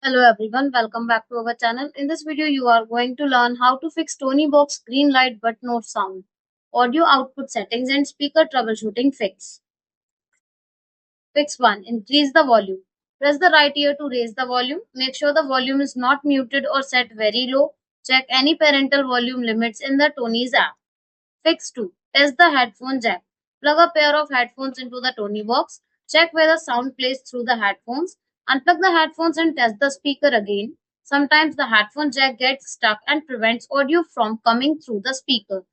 Hello everyone, welcome back to our channel. In this video, you are going to learn how to fix Toniebox green light but no sound, audio output settings and speaker troubleshooting fix. Fix 1. Increase the volume. Press the right ear to raise the volume. Make sure the volume is not muted or set very low. Check any parental volume limits in the Tony's app. Fix 2. Test the headphone jack. Plug a pair of headphones into the Toniebox. Check whether sound plays through the headphones. Unplug the headphones and test the speaker again. Sometimes the headphone jack gets stuck and prevents audio from coming through the speaker.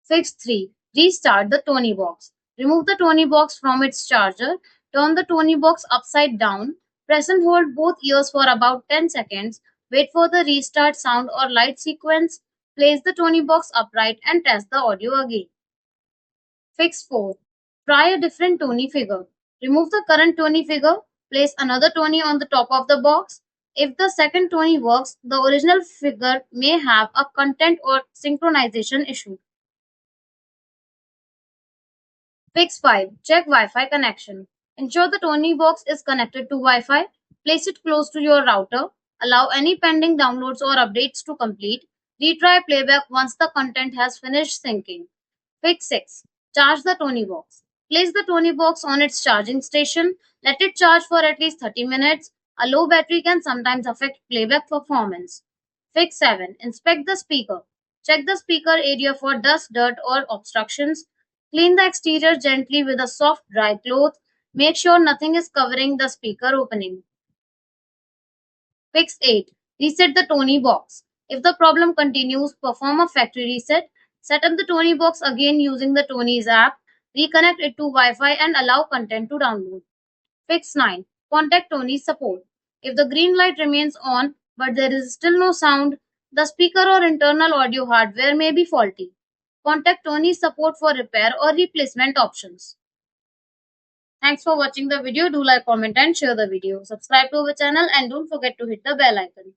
Fix 3. Restart the Toniebox. Remove the Toniebox from its charger. Turn the Toniebox upside down. Press and hold both ears for about 10 seconds. Wait for the restart sound or light sequence. Place the Toniebox upright and test the audio again. Fix 4. Try a different Tony figure. Remove the current Tony figure. Place another Tony on the top of the box. If the second Tony works, the original figure may have a content or synchronization issue. Fix 5. Check Wi-Fi connection. Ensure the Toniebox is connected to Wi-Fi. Place it close to your router. Allow any pending downloads or updates to complete. Retry playback once the content has finished syncing. Fix 6. Charge the Toniebox. Place the Toniebox on its charging station. Let it charge for at least 30 minutes. A low battery can sometimes affect playback performance. Fix 7. Inspect the speaker. Check the speaker area for dust, dirt, or obstructions. Clean the exterior gently with a soft, dry cloth. Make sure nothing is covering the speaker opening. Fix 8. Reset the Toniebox. If the problem continues, perform a factory reset. Set up the Toniebox again using the Tony's app. Reconnect it to Wi-Fi and allow content to download. Fix 9. Contact Tony's support. If the green light remains on but there is still no sound, the speaker or internal audio hardware may be faulty. Contact Tony's support for repair or replacement options. Thanks for watching the video. Do like, comment and share the video. Subscribe to our channel and don't forget to hit the bell icon.